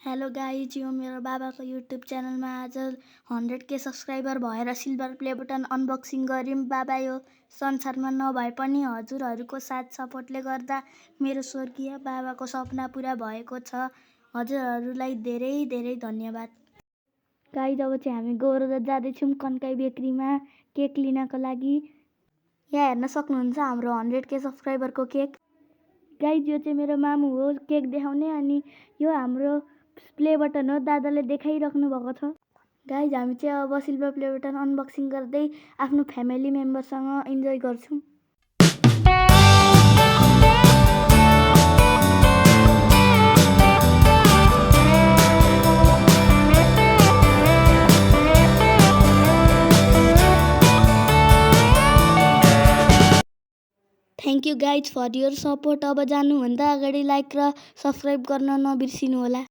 Hello guys, यो मेरो बाबाको युट्युब च्यानलमा आज 100K सब्सक्राइबर भएर सिल्भर प्ले बटन अनबक्सिङ गऱ्यौँ। बाबा यो संसारमा नभए पनि हजुरहरूको साथ सपोर्टले गर्दा मेरो स्वर्गीय बाबाको सपना पुरा भएको छ। हजुरहरूलाई धेरै धेरै धन्यवाद। गाइज, अब चाहिँ हामी गएर जाँदैछौँ कन्काई बेकरीमा केक लिनको लागि। यहाँ हेर्न सक्नुहुन्छ हाम्रो 100K सब्सक्राइबरको केक। गाइज, यो चाहिँ मेरो मामु हो केक देखाउने, अनि यो हाम्रो प्ले बटन हो, दादाले देखाइराख्नु भएको छ। गाइज, हामी चाहिँ अब सिल्भर प्ले बटन अनबक्सिङ गर्दै आफ्नो फ्यामिली मेम्बरसँग इन्जोय गर्छौँ। Thank you guys for your support. अब जानुभन्दा अगाडि लाइक र सब्सक्राइब गर्न नबिर्सिनु होला।